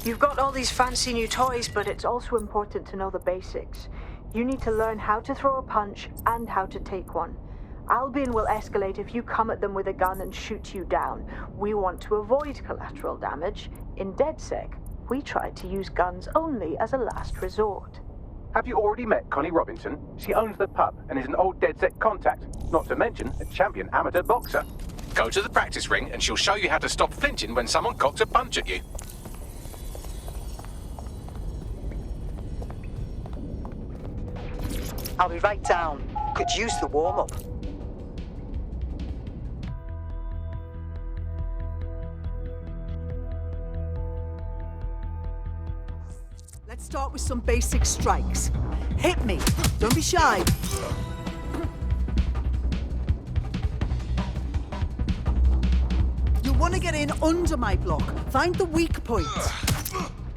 You've got all these fancy new toys, but it's also important to know the basics. You need to learn how to throw a punch and how to take one. Albion will escalate if you come at them with a gun and shoot you down. We want to avoid collateral damage. In DedSec, we try to use guns only as a last resort. Have you already met Connie Robinson? She owns the pub and is an old DedSec contact, not to mention a champion amateur boxer. Go to the practice ring and she'll show you how to stop flinching when someone cocks a punch at you. I'll be right down. Could use the warm-up. Let's start with some basic strikes. Hit me. Don't be shy. You'll want to get in under my block. Find the weak point.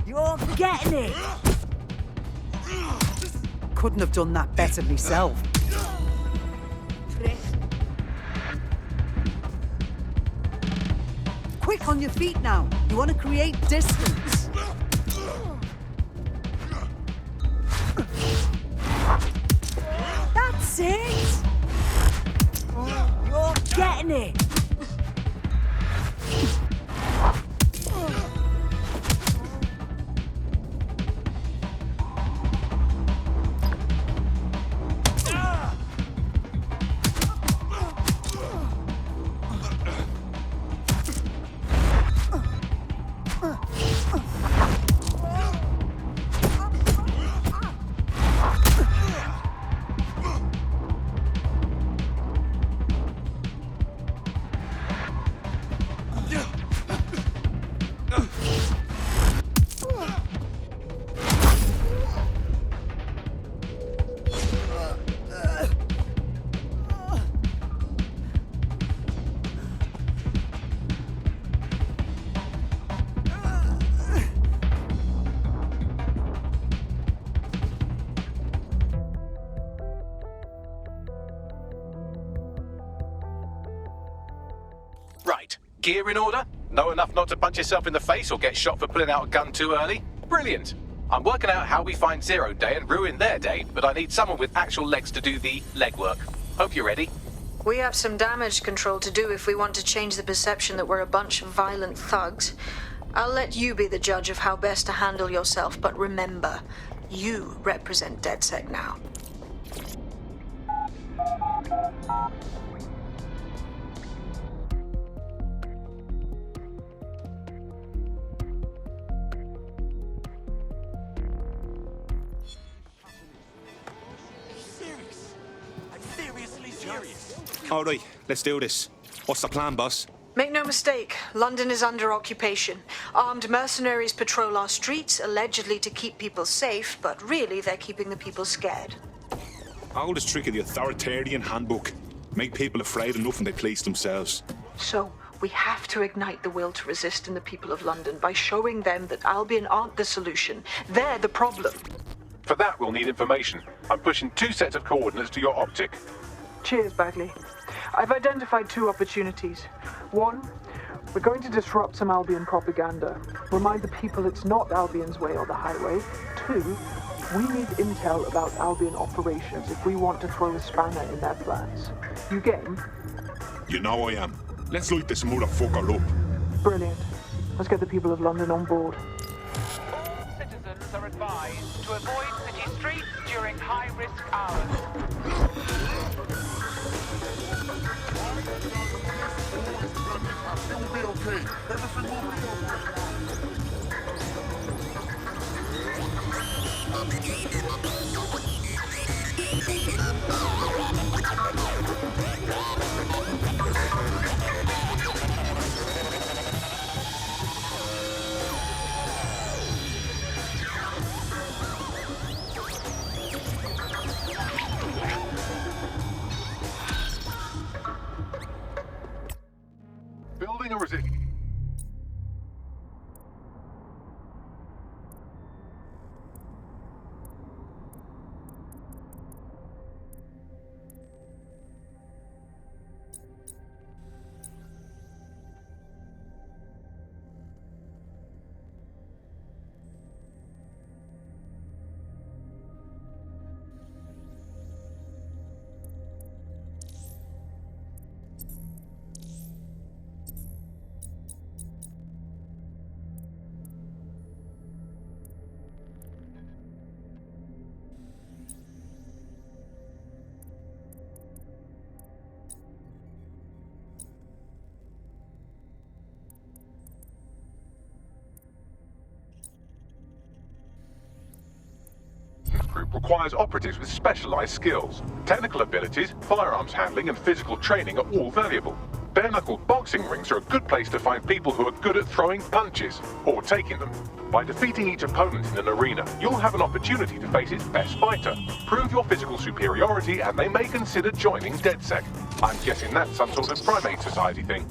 You're getting it. Couldn't have done that better myself. Quick on your feet now. You want to create distance. That's it. You're getting it. Right. Gear in order? Know enough not to punch yourself in the face or get shot for pulling out a gun too early? Brilliant. I'm working out how we find Zero Day and ruin their day, but I need someone with actual legs to do the legwork. Hope you're ready. We have some damage control to do if we want to change the perception that we're a bunch of violent thugs. I'll let you be the judge of how best to handle yourself, but remember, you represent DedSec now. All right, let's do this. What's the plan, boss? Make no mistake, London is under occupation. Armed mercenaries patrol our streets, allegedly to keep people safe, but really they're keeping the people scared. Oldest trick of the authoritarian handbook. Make people afraid enough when they police themselves. So, we have to ignite the will to resist in the people of London by showing them that Albion aren't the solution. They're the problem. For that, we'll need information. I'm pushing 2 sets of coordinates to your optic. Cheers, Bagley. I've identified 2 opportunities. 1, we're going to disrupt some Albion propaganda. Remind the people it's not Albion's way or the highway. 2, we need intel about Albion operations if we want to throw a spanner in their plans. You game? You know I am. Let's light this motherfucker up. Brilliant. Let's get the people of London on board. All citizens are advised to avoid city streets during high-risk hours. It will be okay. Everything will be okay. Building a resistance. requires operatives with specialized skills. Technical abilities, firearms handling, and physical training are all valuable. Bare-knuckle boxing rings are a good place to find people who are good at throwing punches, or taking them. By defeating each opponent in an arena, you'll have an opportunity to face its best fighter. Prove your physical superiority and they may consider joining DedSec. I'm guessing that's some sort of primate society thing.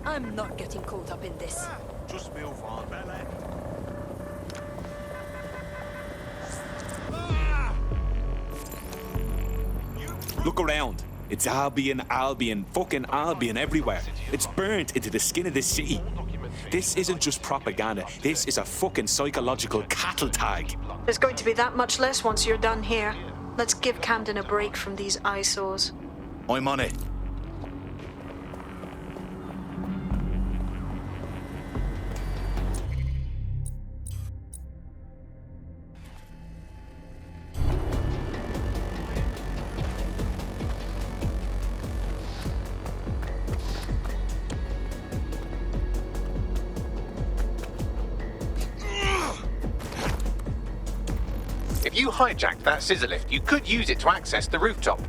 I'm not getting caught up in this. Just move on, Bella. Look around. It's Albion, fucking Albion everywhere. It's burnt into the skin of the city. This isn't just propaganda. This is a fucking psychological cattle tag. There's going to be that much less once you're done here. Let's give Camden a break from these eyesores. I'm on it. If you hijacked that scissor lift, you could use it to access the rooftop.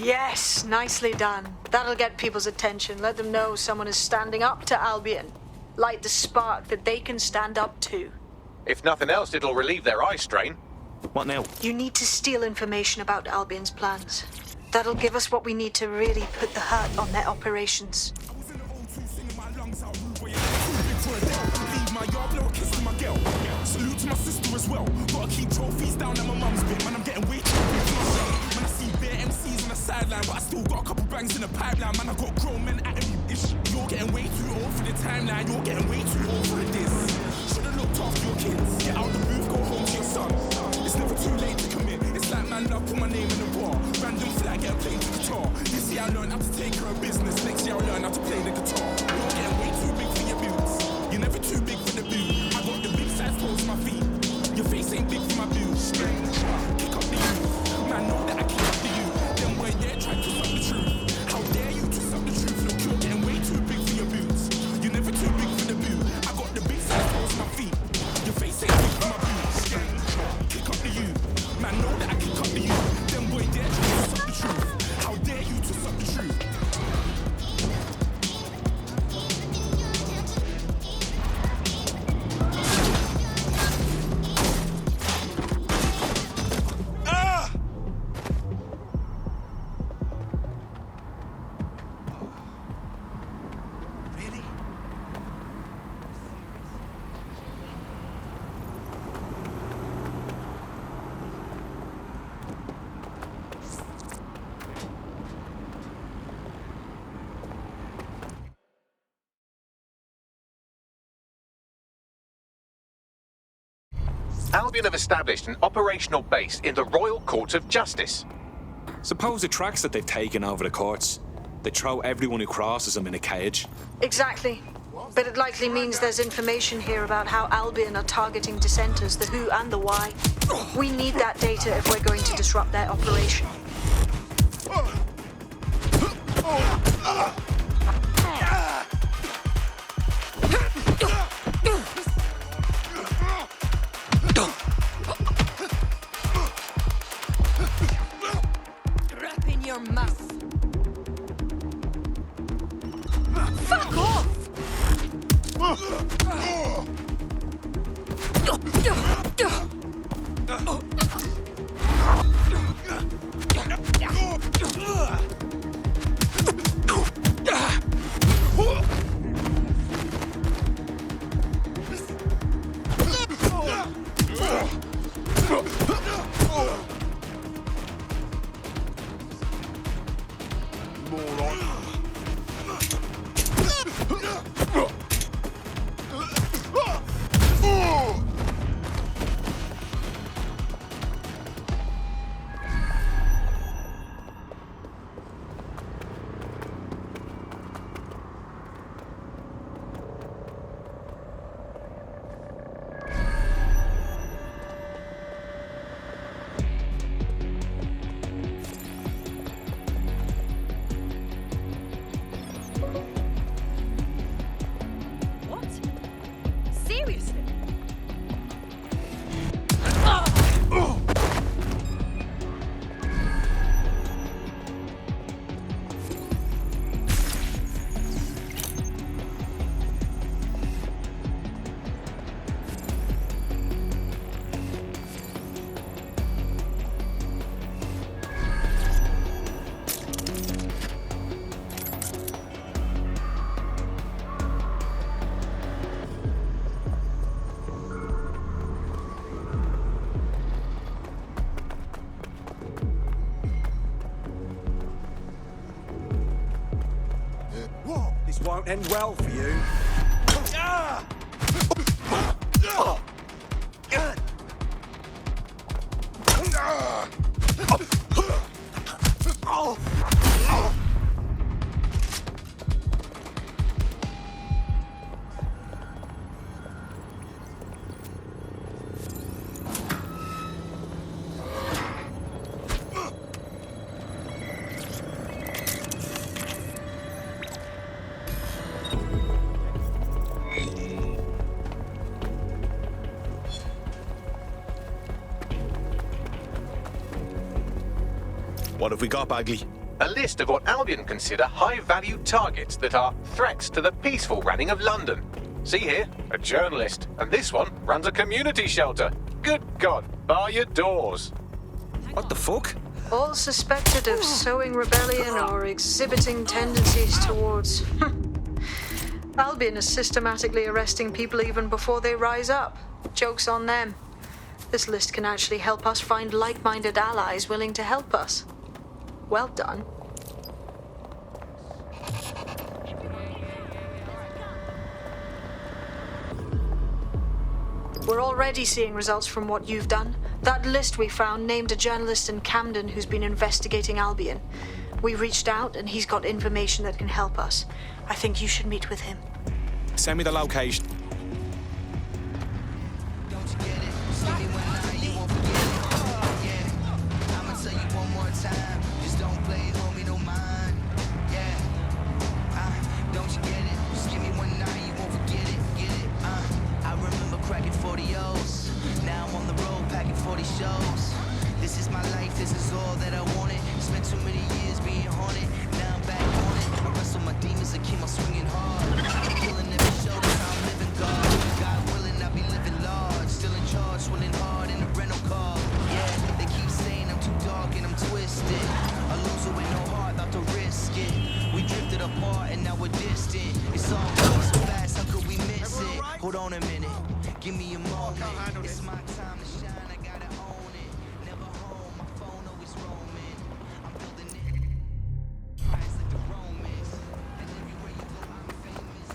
Yes, nicely done. That'll get people's attention. Let them know someone is standing up to Albion. Light the spark that they can stand up to. If nothing else, it'll relieve their eye strain. What now? You need to steal information about Albion's plans. That'll give us what we need to really put the hurt on their operations. Salute to my sister as well. Gotta keep trophies down at my mum's bit. Man, I'm getting way too big for myself. Man, I see bare MCs on the sideline, but I still got a couple bangs in the pipeline. Man, I got grown men at me. You're getting way too old for the timeline. You're getting way too old for this. Should've looked after your kids. Get out the booth, go home to your son. It's never too late to commit. It's like man, love, put my name in the bar. Random flag, get a play the guitar. This year I learned how to take care of business. Next year I'll learn how to play the guitar. You're getting way too big for your boots. You're never too big for the boot. I got the big size clothes my feet. Your face ain't big for my boots. Kick up the youth. Man, know that I kick up the youth. Them boy, yeah, try to suck the truth. How dare you to suck the truth? Look, you're getting way too big for your boots. You're never too big for the boot. I got the big size clothes my feet. Your face ain't big for my boots. Kick up the youth. Man, know that I kick up the youth. Them boy, yeah, try to suck the truth. How dare you to suck the truth? Albion have established an operational base in the Royal Court of Justice. Suppose the tracks that they've taken over the courts, they throw everyone who crosses them in a cage. Exactly. But it likely means there's information here about how Albion are targeting dissenters, the who and the why. We need that data if we're going to disrupt their operation. Crap in your mouth. Fuck off! This won't end well for you. What have we got, Bagley? A list of what Albion consider high-value targets that are threats to the peaceful running of London. See here, a journalist, and this one runs a community shelter. Good God, bar your doors. What the fuck? All suspected of sowing rebellion or exhibiting tendencies towards... Albion is systematically arresting people even before they rise up. Joke's on them. This list can actually help us find like-minded allies willing to help us. Well done. We're already seeing results from what you've done. That list we found named a journalist in Camden who's been investigating Albion. We reached out and he's got information that can help us. I think you should meet with him. Send me the location. Hold on a minute, give me a moment. It's my time to shine, I gotta own it. Never home, my phone always roaming. I'm building it. Rise like the Romans. And everywhere you go, I'm famous.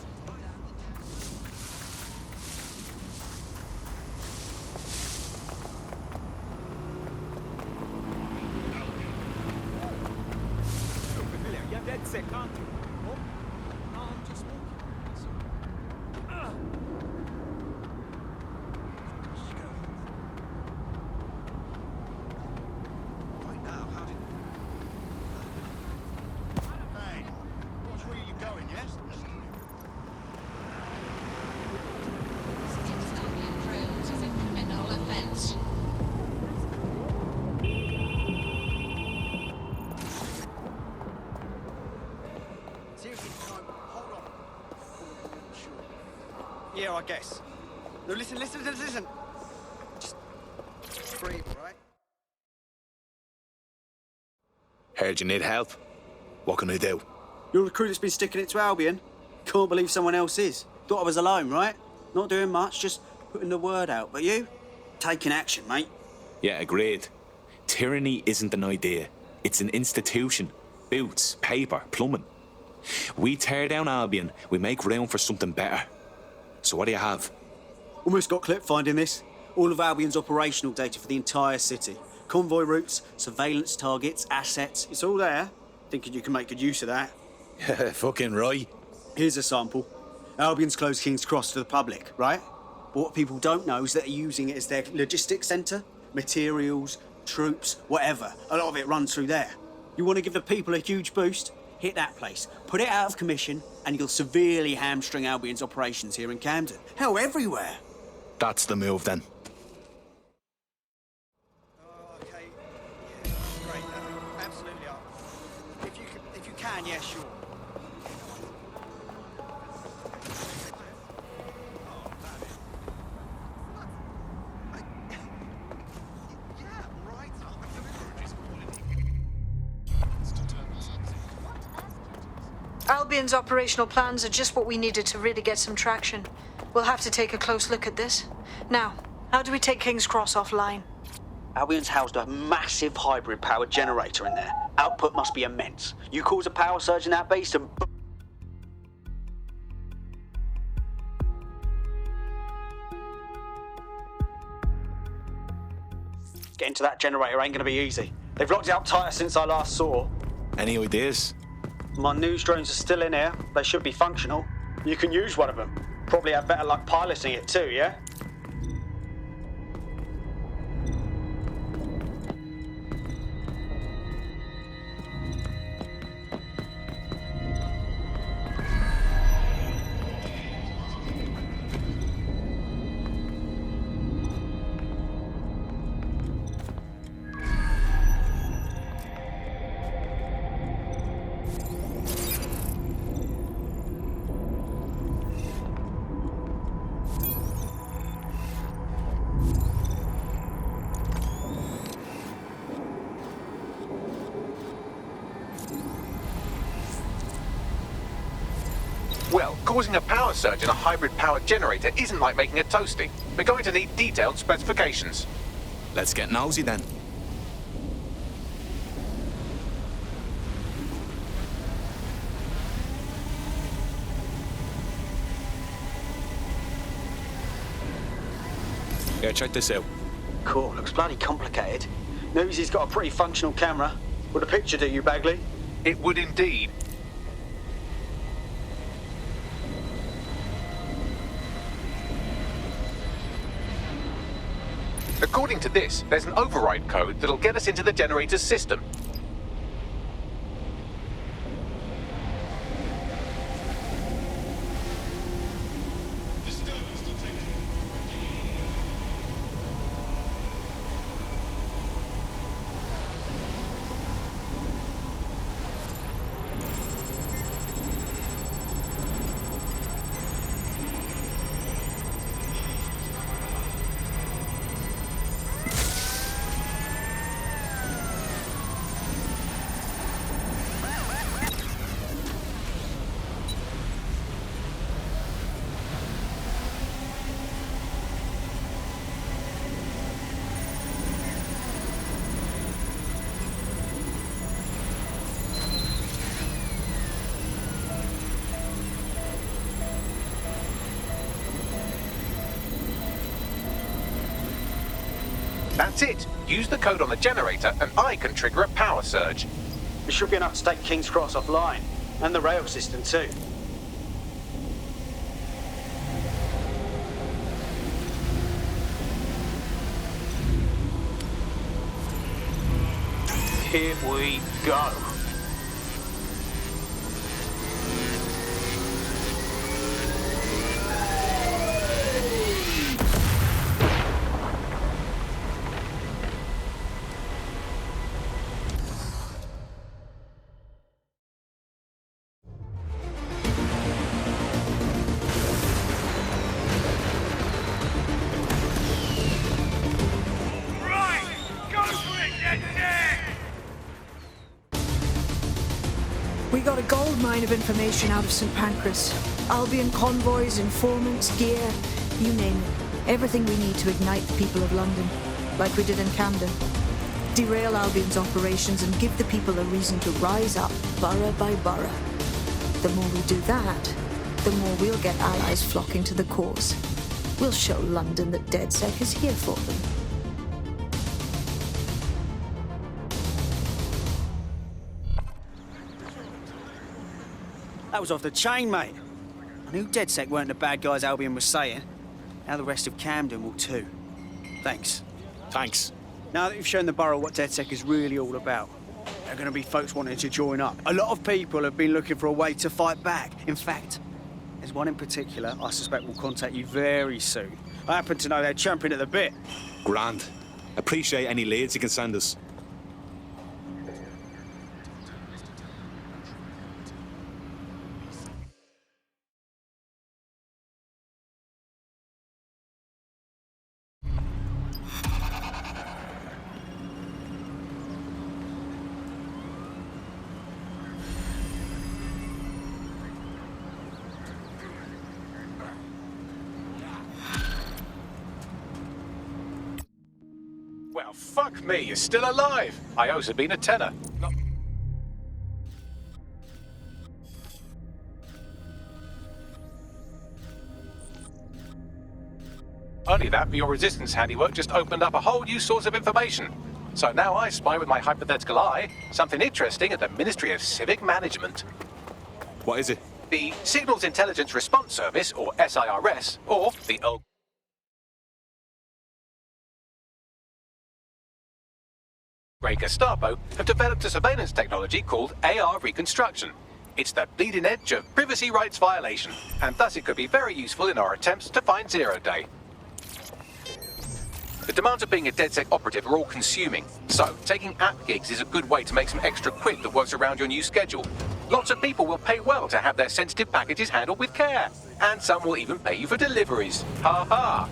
You're dead sick, aren't you? Yeah, I guess. No, listen. Just breathe, all right? Heard you need help. What can I do? You're the crew that's been sticking it to Albion. Can't believe someone else is. Thought I was alone, right? Not doing much, just putting the word out. But you? Taking action, mate. Yeah, agreed. Tyranny isn't an idea. It's an institution. Boots, paper, plumbing. We tear down Albion, we make room for something better. So what do you have? Almost got clip finding this. All of Albion's operational data for the entire city. Convoy routes, surveillance targets, assets. It's all there. Thinking you can make good use of that. Fucking right. Here's a sample. Albion's closed King's Cross to the public, right? But what people don't know is that they're using it as their logistics centre. Materials, troops, whatever. A lot of it runs through there. You want to give the people a huge boost? Hit that place. Put it out of commission, and you'll severely hamstring Albion's operations here in Camden. Hell, everywhere. That's the move, then. Okay. Yeah, great. Absolutely. If you can, yeah, sure. Albion's operational plans are just what we needed to really get some traction. We'll have to take a close look at this. Now, how do we take King's Cross offline? Albion's housed a massive hybrid powered generator in there. Output must be immense. You cause a power surge in that base and... Getting to that generator ain't gonna be easy. They've locked it up tighter since I last saw. Any ideas? My news drones are still in here. They should be functional. You can use one of them. Probably have better luck piloting it too, yeah? Well, causing a power surge in a hybrid power generator isn't like making a toasty. We're going to need detailed specifications. Let's get nosy then. Yeah, check this out. Cool, looks bloody complicated. News he's got a pretty functional camera. Would a picture do you, Bagley? It would indeed. According to this, there's an override code that'll get us into the generator's system. That's it. Use the code on the generator and I can trigger a power surge. It should be enough to take King's Cross offline. And the rail system too. Here we go. We got a gold mine of information out of St. Pancras. Albion convoys, informants, gear, you name it. Everything we need to ignite the people of London, like we did in Camden. Derail Albion's operations and give the people a reason to rise up, borough by borough. The more we do that, the more we'll get allies flocking to the cause. We'll show London that DedSec is here for them. That was off the chain, mate. I knew DedSec weren't the bad guys Albion was saying. Now the rest of Camden will too. Thanks. Thanks. Now that you've shown the borough what DedSec is really all about, there are going to be folks wanting to join up. A lot of people have been looking for a way to fight back. In fact, there's one in particular I suspect will contact you very soon. I happen to know they're champing at the bit. Grand. Appreciate any leads you can send us. Well, fuck me, you're still alive. I owes have been a tenner. Only that, but your resistance handiwork just opened up a whole new source of information. So now I spy with my hypothetical eye something interesting at the Ministry of Civic Management. What is it? The Signals Intelligence Response Service, or SIRS, or the old Grey Gestapo, have developed a surveillance technology called AR reconstruction. It's the bleeding edge of privacy rights violation, and thus it could be very useful in our attempts to find Zero Day. The demands of being a DedSec operative are all consuming, so taking app gigs is a good way to make some extra quid that works around your new schedule. Lots of people will pay well to have their sensitive packages handled with care, and some will even pay you for deliveries. Ha ha!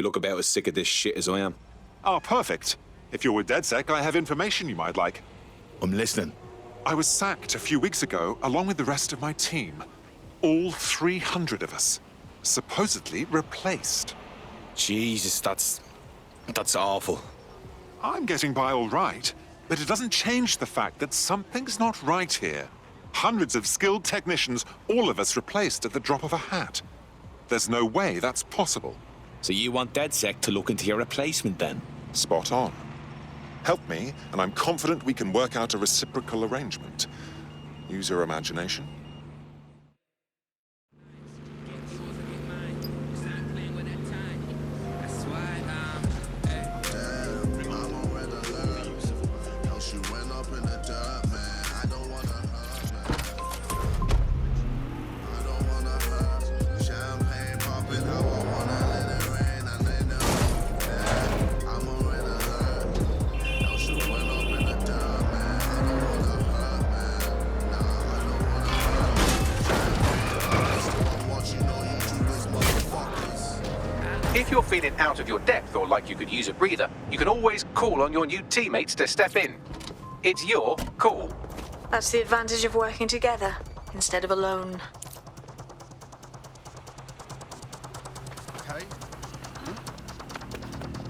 You look about as sick of this shit as I am. Oh, perfect. If you're with DedSec, I have information you might like. I'm listening. I was sacked a few weeks ago, along with the rest of my team. All 300 of us. Supposedly replaced. Jesus, that's awful. I'm getting by all right, but it doesn't change the fact that something's not right here. Hundreds of skilled technicians, all of us replaced at the drop of a hat. There's no way that's possible. So you want DedSec to look into your replacement then? Spot on. Help me, and I'm confident we can work out a reciprocal arrangement. Use your imagination. If you're feeling out of your depth or like you could use a breather, you can always call on your new teammates to step in. It's your call. That's the advantage of working together instead of alone. Okay.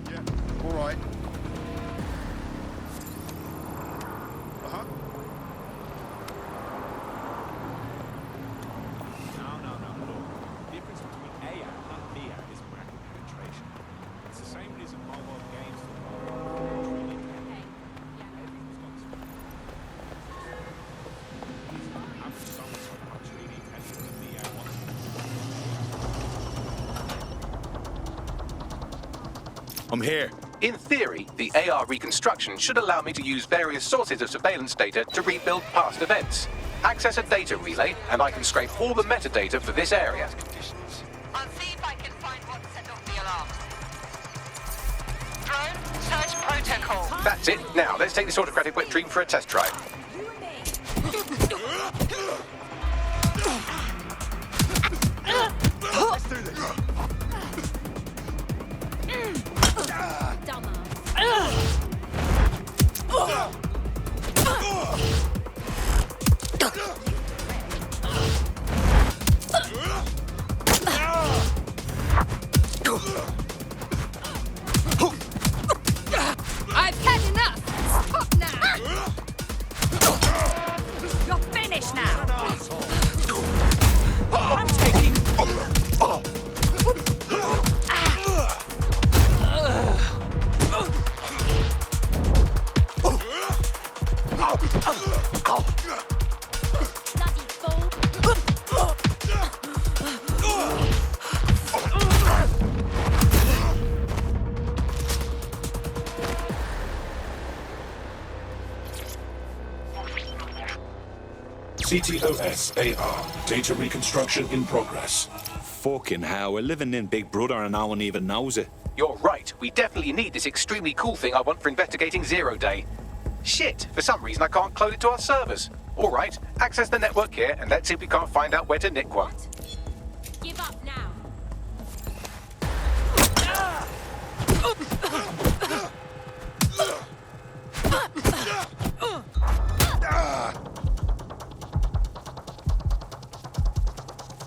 Yeah, all right. Uh-huh. No. Look, the difference between AR and VR is market penetration. It's the same reason mobile games I'm here. In theory, the AR reconstruction should allow me to use various sources of surveillance data to rebuild past events. Access a data relay, and I can scrape all the metadata for this area. I'll see if I can find what set off the alarm. Drone, search protocol. That's it. Now, let's take this autocratic wet dream for a test drive. Let's do this. I've had enough! Stop now! You're finished now! I'm taking... CTOS AR. Data reconstruction in progress. Fucking hell, we're living in Big Brother and no one even knows it. You're right. We definitely need this extremely cool thing I want for investigating Zero Day. Shit, for some reason I can't clone it to our servers. All right, access the network here and let's see if we can't find out where to nick one. Give up now!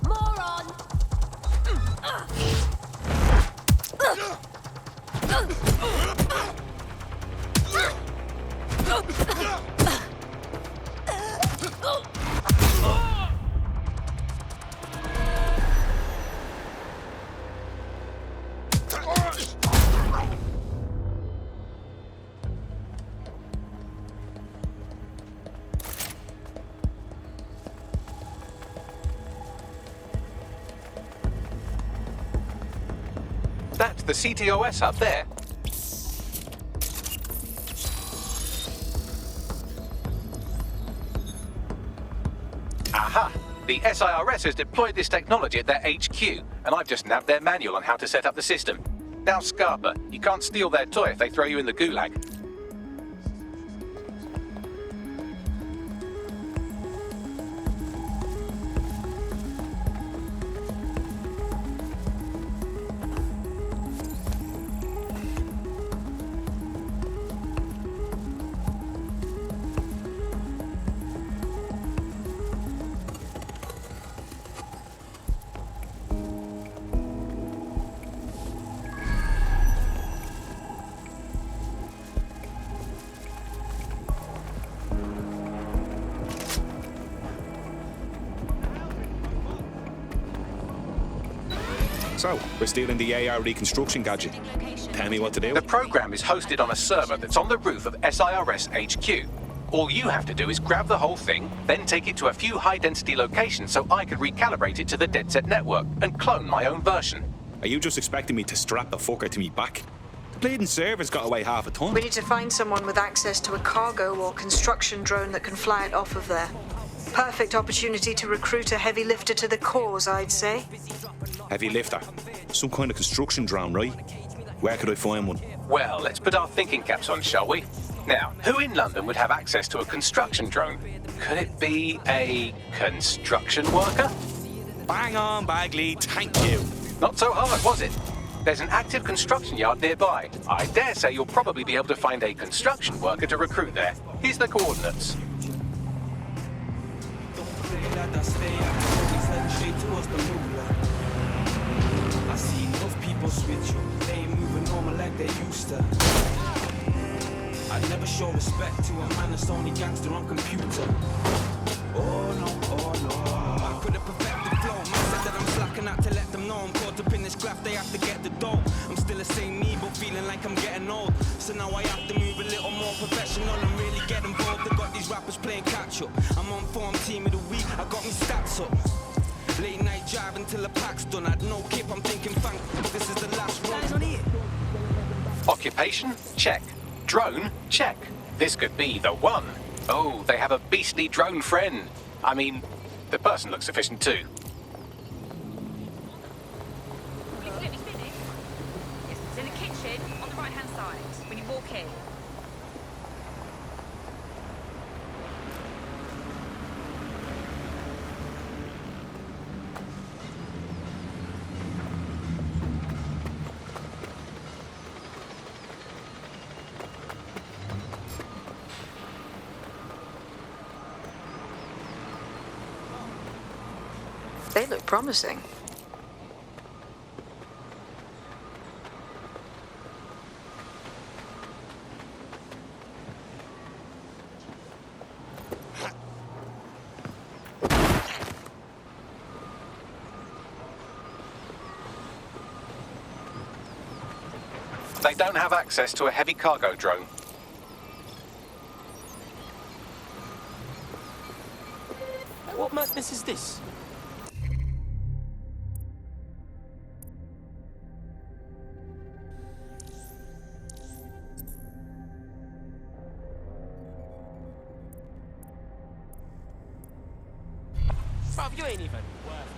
Moron! That's the CTOS up there. Aha! The SIRS has deployed this technology at their HQ, and I've just nabbed their manual on how to set up the system. Now, Scarpa, you can't steal their toy if they throw you in the gulag. So, we're stealing the AR reconstruction gadget. Tell me what to do. The program is hosted on a server that's on the roof of SIRS HQ. All you have to do is grab the whole thing, then take it to a few high-density locations so I can recalibrate it to the DedSet network and clone my own version. Are you just expecting me to strap the fucker to me back? The bleeding server's got away half a ton. We need to find someone with access to a cargo or construction drone that can fly it off of there. Perfect opportunity to recruit a heavy lifter to the cause, I'd say. Heavy lifter? Some kind of construction drone, right? Where could I find one? Well, let's put our thinking caps on, shall we? Now, who in London would have access to a construction drone? Could it be a construction worker? Bang on, Bagley, thank you. Not so hard, was it? There's an active construction yard nearby. I dare say you'll probably be able to find a construction worker to recruit there. Here's the coordinates. I see enough people switch you. They ain't moving normal like they used to. I'd never show respect to a man that's only gangster on computer. Oh no. I could have perfected the flow. Man said that I'm slacking out to let them know I'm caught up in this graft. They have to get the dough. I'm still the same me, but feeling like I'm getting old. So now I have to move a little more professional and really get involved. I got these rappers playing catch up. I'm on form team of the week. I got me stats up. Late night drive until the pack's done. I'd no kip. I'm thinking, thank this is the last one. Occupation? Check. Drone? Check. This could be the one. Oh, they have a beastly drone friend. I mean, the person looks sufficient too. It's in the kitchen on the right-hand side when you walk in. They look promising. They don't have access to a heavy cargo drone. What madness is this? Bruv, you ain't even worth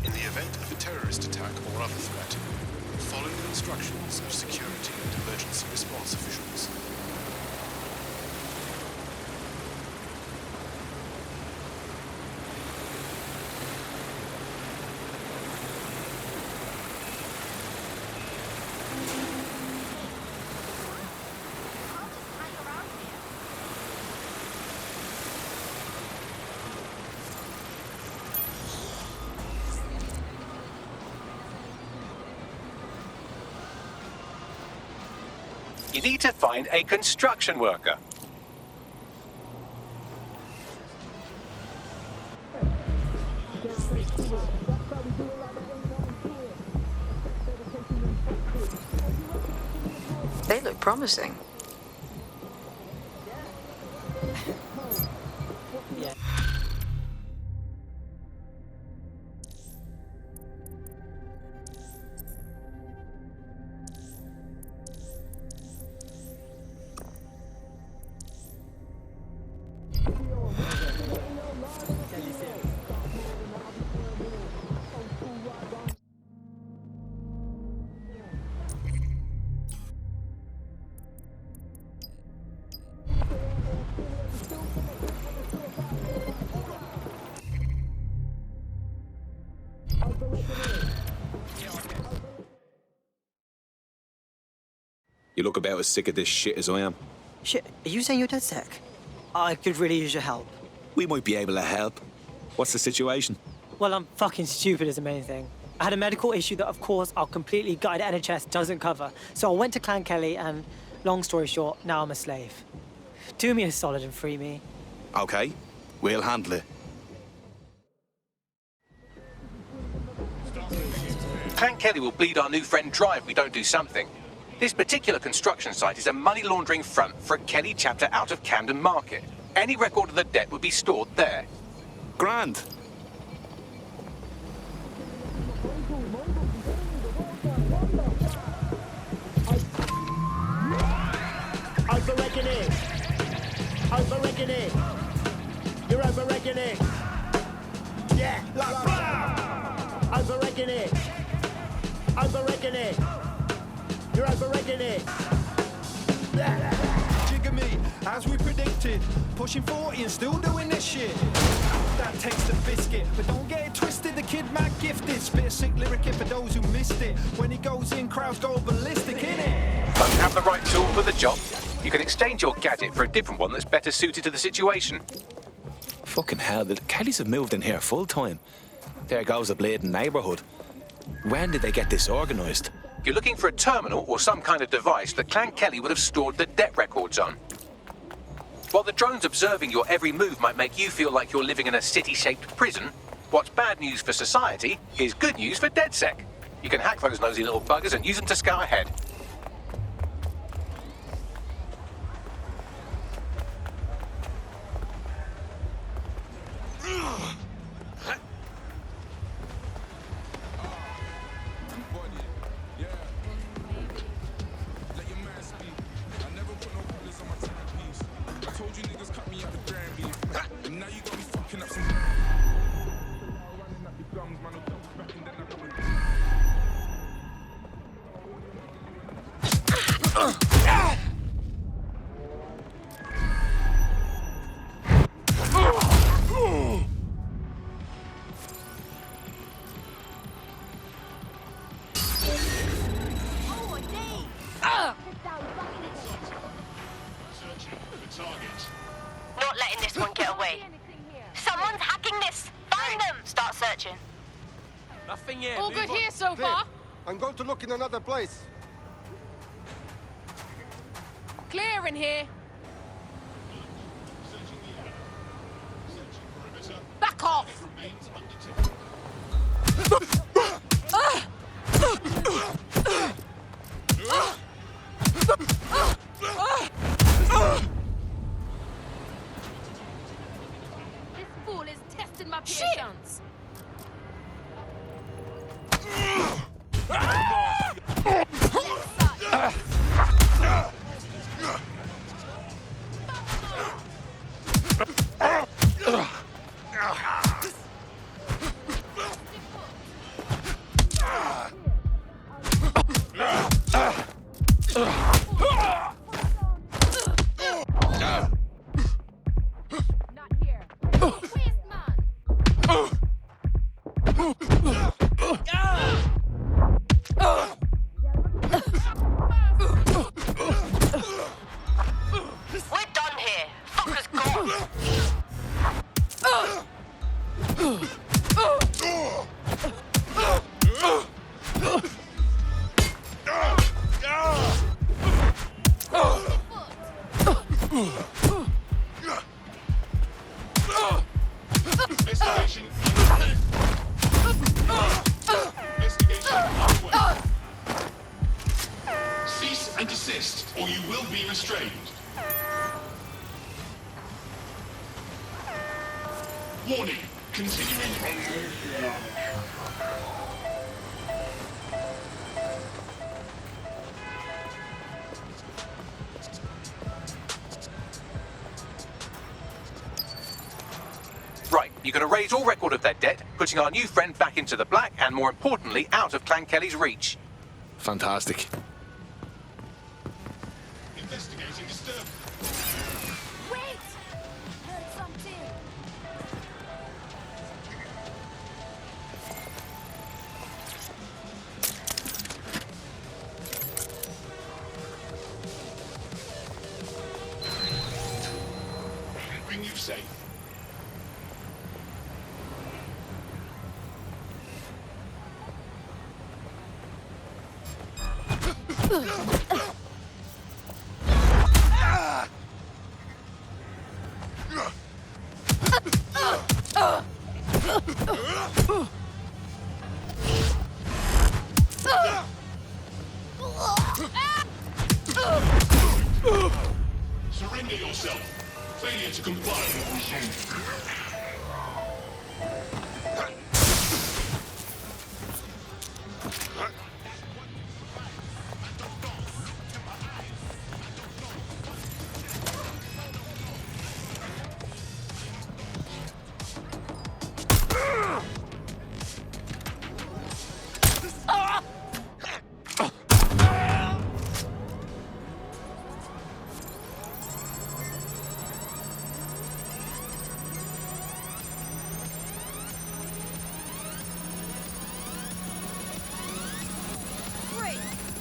In the event of a terrorist attack or other threat, follow the instructions of security and emergency response officials. You need to find a construction worker. They look promising. You look about as sick of this shit as I am. Shit, are you saying you're dead sick? I could really use your help. We might be able to help. What's the situation? Well, I'm fucking stupid is the main thing. I had a medical issue that, of course, our completely gutted NHS doesn't cover. So I went to Clan Kelly and, long story short, now I'm a slave. Do me a solid and free me. Okay, we'll handle it. Clan Kelly will bleed our new friend dry if we don't do something. This particular construction site is a money laundering front for a Kelly chapter out of Camden Market. Any record of the debt would be stored there. Grand. Overrecking it. Overrecking it. You're overrecking it. Yeah. Overrecking it. Overrecking it. You're overrecking it. Jigger me, as we predicted. Pushing 40 and still doing this shit. That takes the biscuit, but don't get it twisted. The kid mad gifted. Spit a sick lyric for those who missed it. When he goes in, crowds go ballistic, innit? Don't have the right tool for the job? You can exchange your gadget for a different one that's better suited to the situation. Fucking hell, the Kellys have moved in here full time. There goes the bleeding neighbourhood. When did they get this organised? You're looking for a terminal or some kind of device that Clan Kelly would have stored the debt records on. While the drones observing your every move might make you feel like you're living in a city-shaped prison, what's bad news for society is good news for DedSec. You can hack those nosy little buggers and use them to scout ahead. Not letting this one get away. Someone's hacking this. Find them. Start searching. Nothing here. All good here so far. I'm going to look in another place. Clear in here. Back off. This fool is testing my patience. We're done here. Fucker's gone. Investigation underway. Investigation underway. Cease and desist, or you will be restrained. Warning, continuing. Right, you can erase all record of their debt, putting our new friend back into the black and, more importantly, out of Clan Kelly's reach. Fantastic. Investigating disturbance. Wait! Heard something. Bring you safe. Surrender yourself. Failure to comply will result.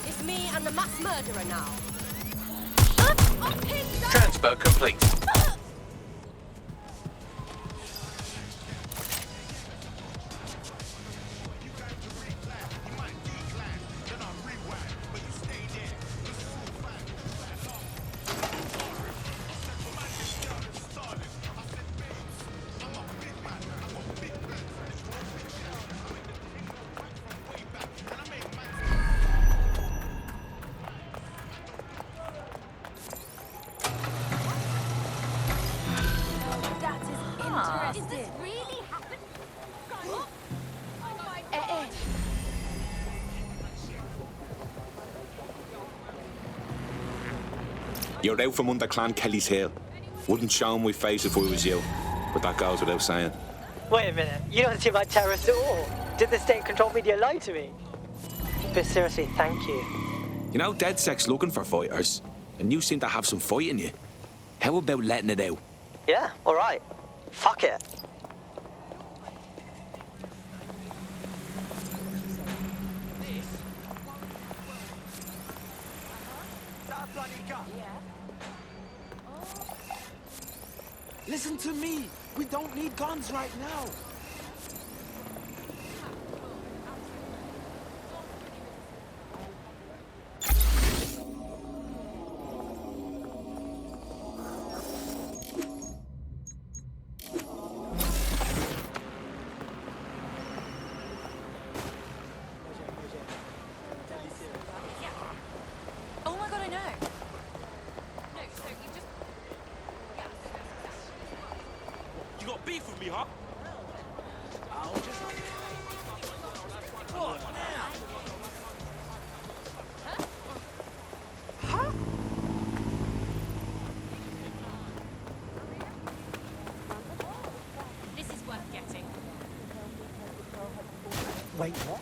It's me and the mass murderer now. Transfer complete. Is this really happening? You're out from under Clan Kelly's heel. Wouldn't show my face if I was you, but that goes without saying. Wait a minute, you don't seem like terrorists at all. Did the state-controlled media lie to me? But seriously, thank you. You know, DedSec's looking for fighters, and you seem to have some fight in you. How about letting it out? Yeah, all right. Fuck it. Listen to me. We don't need guns right now. Oh my god, I know. You got beef with me, huh? This is worth getting. Wait, what?